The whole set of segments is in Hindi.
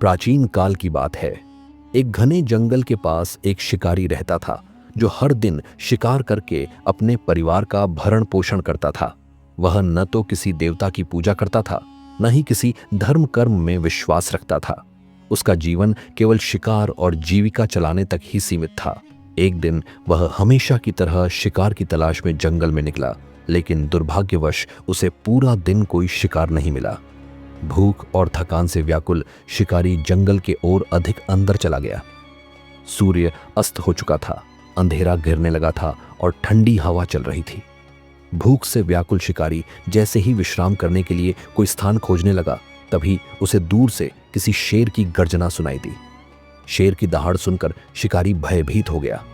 प्राचीन काल की बात है। एक घने जंगल के पास एक शिकारी रहता था जो हर दिन शिकार करके अपने परिवार का भरण पोषण करता था। वह न तो किसी देवता की पूजा करता था, न ही किसी धर्म कर्म में विश्वास रखता था। उसका जीवन केवल शिकार और जीविका चलाने तक ही सीमित था। एक दिन वह हमेशा की तरह शिकार की तलाश में जंगल में निकला, लेकिन दुर्भाग्यवश उसे पूरा दिन कोई शिकार नहीं मिला। भूख और थकान से व्याकुल शिकारी जंगल के ओर अधिक अंदर चला गया। सूर्य अस्त हो चुका था, अंधेरा गिरने लगा था और ठंडी हवा चल रही थी। भूख से व्याकुल शिकारी जैसे ही विश्राम करने के लिए कोई स्थान खोजने लगा, तभी उसे दूर से किसी शेर की गर्जना सुनाई दी। शेर की दहाड़ सुनकर शिकारी भयभीत हो गया।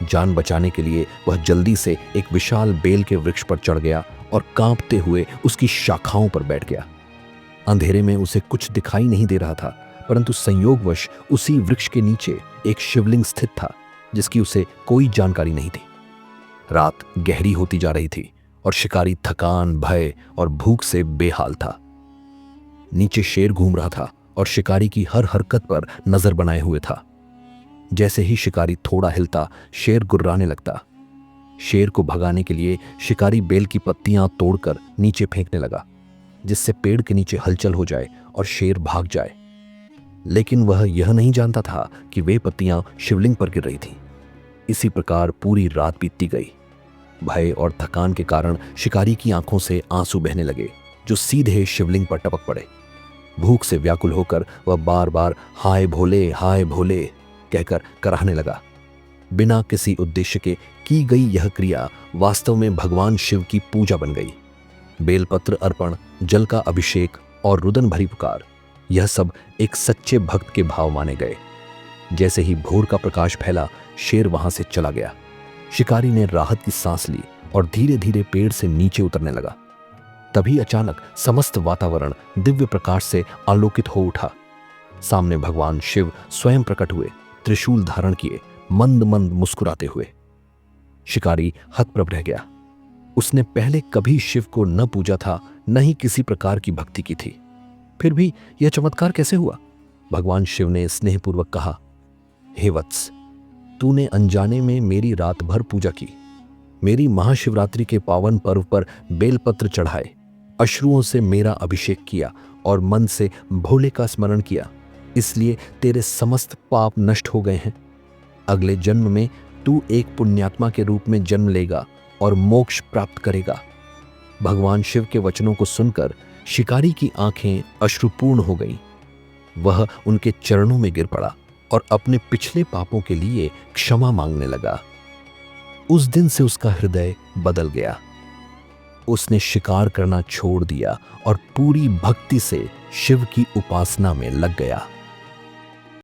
जान बचाने के लिए वह जल्दी से एक विशाल बेल के वृक्ष पर चढ़ गया और कांपते हुए उसकी शाखाओं पर बैठ गया। अंधेरे में उसे कुछ दिखाई नहीं दे रहा था, परंतु संयोगवश उसी वृक्ष के नीचे एक शिवलिंग स्थित था जिसकी उसे कोई जानकारी नहीं थी। रात गहरी होती जा रही थी और शिकारी थकान, भय और भूख से बेहाल था। नीचे शेर घूम रहा था और शिकारी की हर हरकत पर नजर बनाए हुए था। जैसे ही शिकारी थोड़ा हिलता, शेर गुर्राने लगता। शेर को भगाने के लिए शिकारी बेल की पत्तियां तोड़कर नीचे फेंकने लगा, जिससे पेड़ के नीचे हलचल हो जाए और शेर भाग जाए। लेकिन वह यह नहीं जानता था कि वे पत्तियां शिवलिंग पर गिर रही थीं। इसी प्रकार पूरी रात बीतती गई। भय और थकान के कारण शिकारी की आंखों से आंसू बहने लगे, जो सीधे शिवलिंग पर टपक पड़े। भूख से व्याकुल होकर वह बार बार हाय भोले कहकर कराहने लगा। बिना किसी उद्देश्य के की गई यह क्रिया वास्तव में भगवान शिव की पूजा बन गई। बेलपत्र अर्पण, जल का अभिषेक और रुदन भरी पुकार, यह सब एक सच्चे भक्त के भाव माने गए। जैसे ही भोर का प्रकाश फैला, शेर वहां से चला गया। शिकारी ने राहत की सांस ली और धीरे धीरे पेड़ से नीचे उतरने लगा। तभी अचानक समस्त वातावरण दिव्य प्रकाश से आलोकित हो उठा। सामने भगवान शिव स्वयं प्रकट हुए, त्रिशूल धारण किए, मंद मंद मुस्कुराते हुए। शिकारी हतप्रभ रह गया। उसने पहले कभी शिव को न पूजा था, न ही किसी प्रकार की भक्ति की थी। फिर भी यह चमत्कार कैसे हुआ? भगवान शिव ने स्नेहपूर्वक कहा, हे वत्स, तूने अनजाने में मेरी रात भर पूजा की, मेरी महाशिवरात्रि के पावन पर्व पर बेलपत्र चढ़ाए, अश्रुओं से मेरा अभिषेक किया और मन से भोले का स्मरण किया, इसलिए तेरे समस्त पाप नष्ट हो गए हैं। अगले जन्म में तू एक पुण्यात्मा के रूप में जन्म लेगा और मोक्ष प्राप्त करेगा। भगवान शिव के वचनों को सुनकर शिकारी की आंखें अश्रुपूर्ण हो गईं। वह उनके चरणों में गिर पड़ा और अपने पिछले पापों के लिए क्षमा मांगने लगा। उस दिन से उसका हृदय बदल गया। उसने शिकार करना छोड़ दिया और पूरी भक्ति से शिव की उपासना में लग गया।